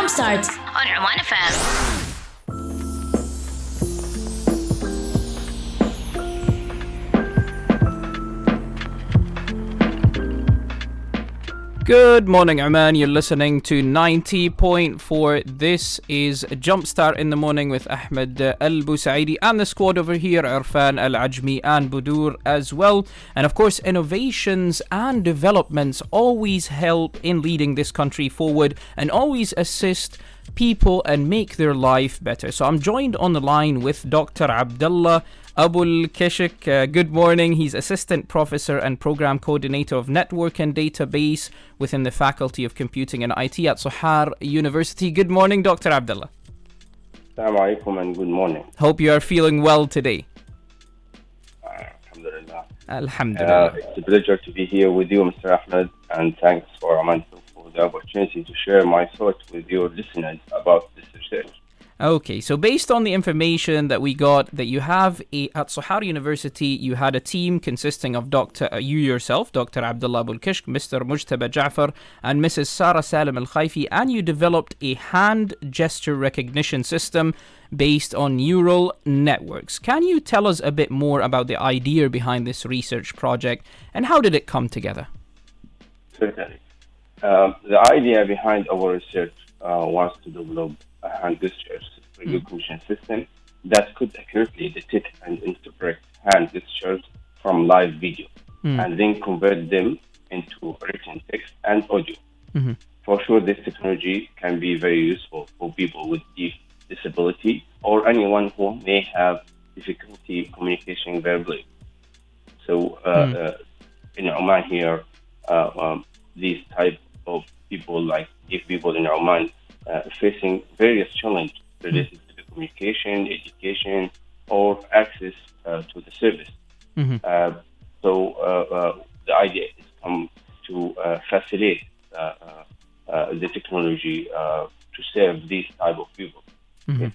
Jumpstart on Oman FM. Good morning, Oman. You're listening to 90.4. This is Jumpstart in the Morning with Ahmed Al-Busaidi and the squad over here, Irfan Al-Ajmi and Budur as well. And of course, innovations and developments always help in leading this country forward and always assist people and make their life better. So I'm joined on the line with Dr. Abdallah Abualkishik. Good morning. He's Assistant Professor and Program Coordinator of Network and Database within the Faculty of Computing and IT at Sohar University. Good morning, Dr. Abdallah. Assalamu alaikum and good morning. Hope you are feeling well today. Alhamdulillah. Alhamdulillah. It's a pleasure to be here with you, Mr. Ahmed, and thanks for Oman for the opportunity to share my thoughts with your listeners about this research. Okay, so based on the information that we got, that you have at Sohar University, you had a team consisting of you yourself, Dr. Abdallah Abualkishik, Mr. Mujtaba Ja'far, and Mrs. Sarah Salim Al-Khaifi, and you developed a hand gesture recognition system based on neural networks. Can you tell us a bit more about the idea behind this research project, and how did it come together? Certainly. The idea behind our research was to develop a hand gestures recognition system that could accurately detect and interpret hand gestures from live video and then convert them into written text and audio. Mm-hmm. For sure, this technology can be very useful for people with deep disability or anyone who may have difficulty communicating verbally. So in Oman here, these type of people, like deaf people in Oman, facing various challenges related to the communication, education, or access to the service. Mm-hmm. So the idea is to facilitate the technology to serve these type of people. Mm-hmm.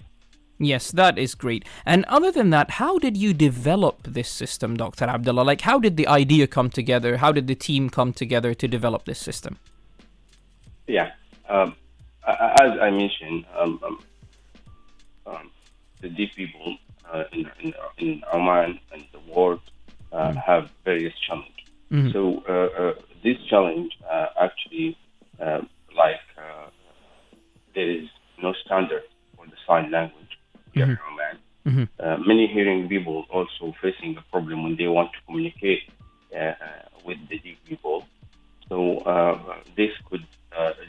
Yes, that is great. And other than that, how did you develop this system, Dr. Abdallah? Like, how did the idea come together? How did the team come together to develop this system? Yeah. As I mentioned, the deaf people in Oman and the world have various challenges. Mm-hmm. So this challenge actually, there is no standard for the sign language here in Oman. Mm-hmm. Many hearing people also facing a problem when they want to communicate with the deaf people. So this could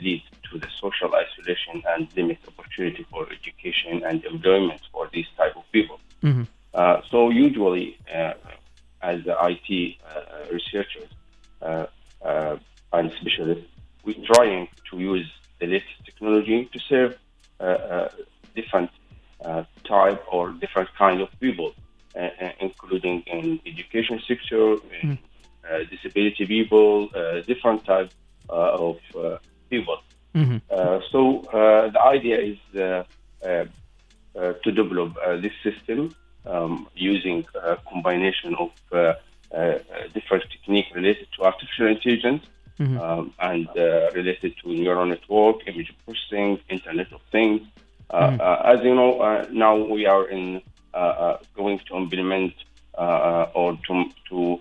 lead to the social isolation and limit opportunity for education and employment for these type of people. Mm-hmm. So usually, as the IT researchers and specialists, we're trying to use the latest technology to serve different type or different kind of people, including in education sector, in disability people, different type of people. Mm-hmm. So the idea is to develop this system using a combination of different techniques related to artificial intelligence and related to neural network, image processing, Internet of Things. As you know, now we are in going to implement or to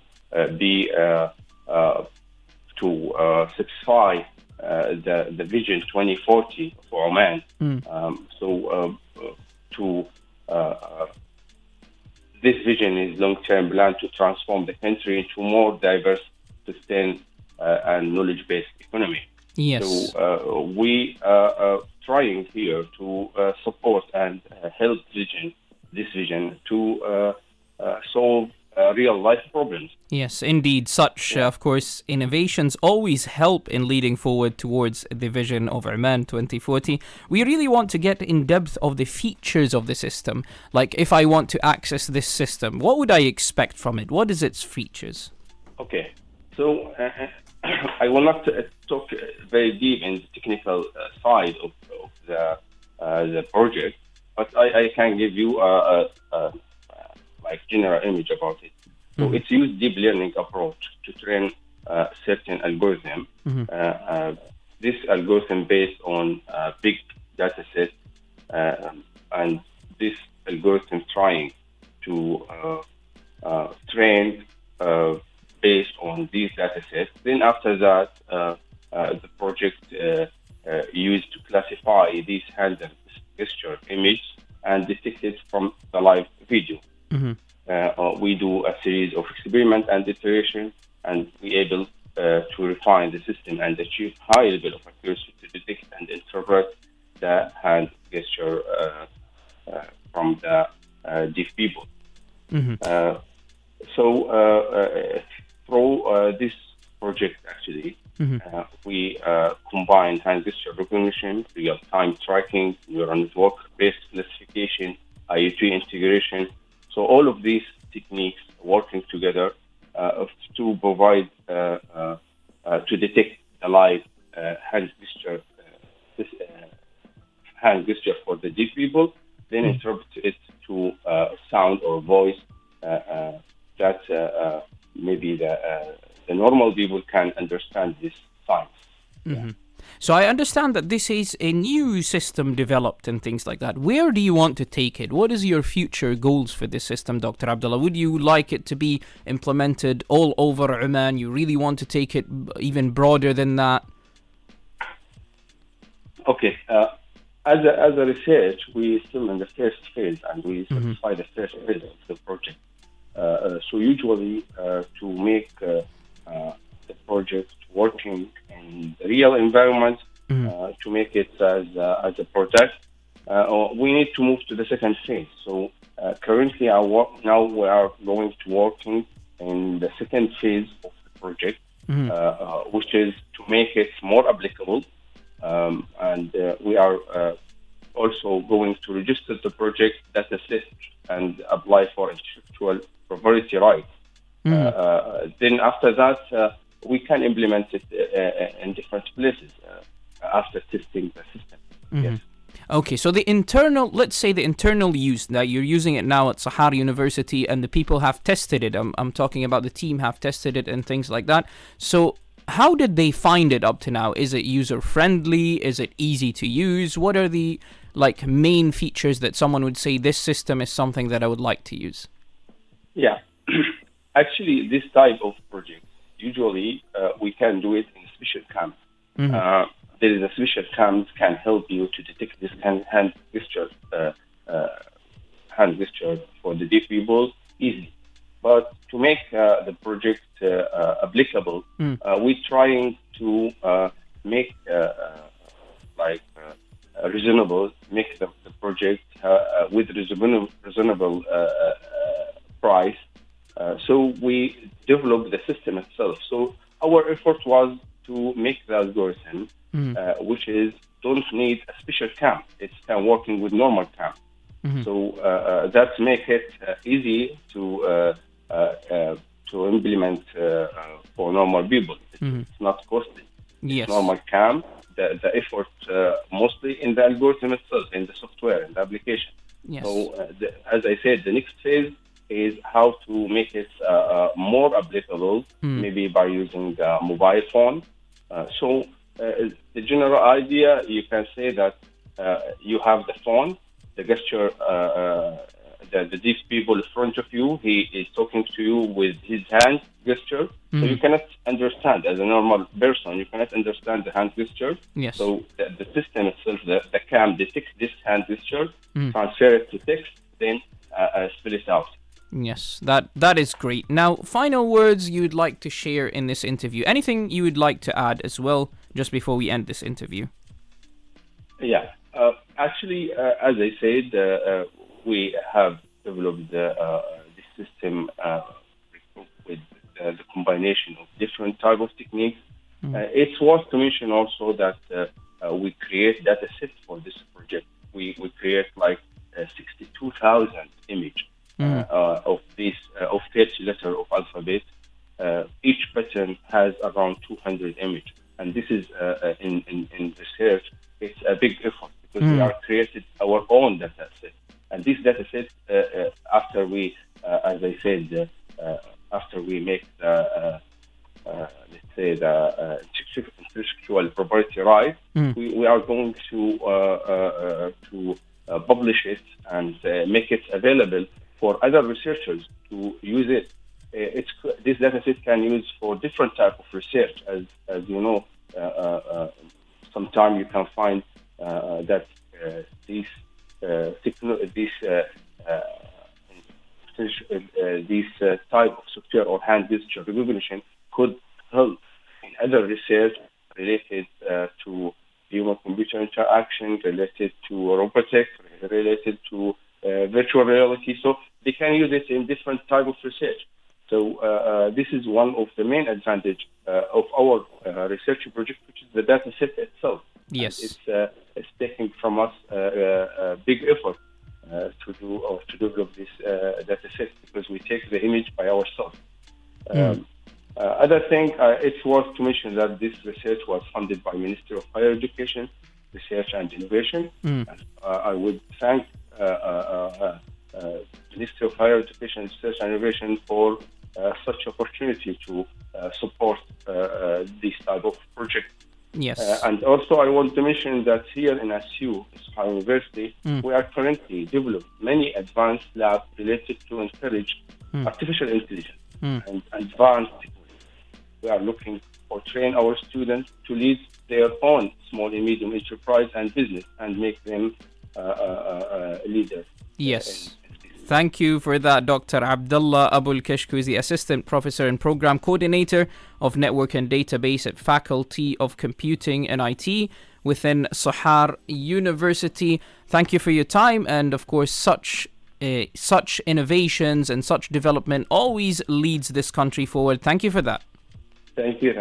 satisfy the Vision 2040 for Oman. This vision is long-term plan to transform the country into more diverse, sustained, and knowledge-based economy. Yes. So we are trying here to support and help this vision to solve real-life problems. Yes, indeed. Such, of course, innovations always help in leading forward towards the vision of Oman 2040. We really want to get in depth of the features of the system. Like, if I want to access this system, what would I expect from it? What is its features? Okay. So I will not talk very deep in the technical side of the project, but I can give you a general image about it. So it's used deep learning approach to train certain algorithm. This algorithm based on big data set, and this algorithm trying to train based on these data sets. Then after that, the project used to classify these hand and gesture image and detect it from the live video. We do a series of experiments and iteration, and we able to refine the system and achieve high level of accuracy to detect and interpret the hand gesture from the deaf people. Through this project, actually, we combine hand gesture recognition, real-time tracking, neural network-based classification, IoT integration. So all of these techniques working together to provide to detect the live hand gesture for the deaf people, then interpret it to sound or voice that maybe the normal people can understand this signs. So I understand that this is a new system developed and things like that. Where do you want to take it? What is your future goals for this system, Dr. Abdallah? Would you like it to be implemented all over Oman? You really want to take it even broader than that? Okay. As a research, we still in the first phase, and we satisfy the first phase of the project. So usually, to make the project working in the real environment, to make it as a product, we need to move to the second phase. So currently, now we are going to working in the second phase of the project, which is to make it more applicable. And we are also going to register the project data set and apply for intellectual property rights. Then after that, we can implement it in different places after testing the system. Yes. Okay, so let's say the internal use, that you're using it now at Sahara University and the people have tested it. I'm talking about the team have tested it and things like that. So how did they find it up to now? Is it user-friendly? Is it easy to use? What are the main features that someone would say this system is something that I would like to use? Yeah. Actually, this type of project, usually we can do it in special camps. There is a special camp can help you to detect this hand gesture for the deaf people easily. But to make the project applicable, we're trying to make reasonable, make the project with reasonable price. So we developed the system itself. So our effort was to make the algorithm, which is don't need a special camp. It's working with normal camp. So that make it easy to implement for normal people. It's not costly. Yes. It's normal camp. The effort mostly in the algorithm itself, in the software, in the application. Yes. So as I said, the next phase is how to make it more applicable, maybe by using a mobile phone. So the general idea, you can say that you have the phone, the gesture, the deaf people in front of you, he is talking to you with his hand gesture. So you cannot understand, as a normal person, you cannot understand the hand gesture. Yes. So the system itself, the cam detects this hand gesture, transfer it to text, then spell it out. Yes, that is great. Now, final words you would like to share in this interview. Anything you would like to add as well, just before we end this interview? Yeah. Actually, as I said, we have developed this system with the combination of different type of techniques. It's worth to mention also that we create data sets for this project. We create 62,000 images of this of 30 letter of alphabet. Each pattern has around 200 images, and this is in research. It's a big effort because we are created our own data set, and this data set after we, as I said, after we make the let's say the intellectual property right, we are going to publish it and make it available for other researchers to use it. This dataset can use for different type of research, as you know. Sometimes you can find that these type of software or hand gesture recognition could help in other research related to human-computer interaction, related to robotics, related to virtual reality. So they can use it in different type of research. So this is one of the main advantage of our research project, which is the data set itself. Yes. And it's taking from us a big effort to develop this data set, because we take the image by ourselves. Other thing, it's worth to mention that this research was funded by Ministry of Higher Education, Research and Innovation. And, I would thank Ministry of Higher Education, Research and Innovation for such opportunity to support this type of project. Yes. And also I want to mention that here in SU, Subhan University, we are currently developing many advanced labs related to encourage artificial intelligence and advanced technology. We are looking for train our students to lead their own small and medium enterprise and business and make them leaders. Yes. Thank you for that, Dr. Abdallah Abualkishik, who is the Assistant Professor and Program Coordinator of Network and Database at Faculty of Computing and IT within Sahar University. Thank you for your time, and of course, such innovations and such development always leads this country forward. Thank you for that. Thank you.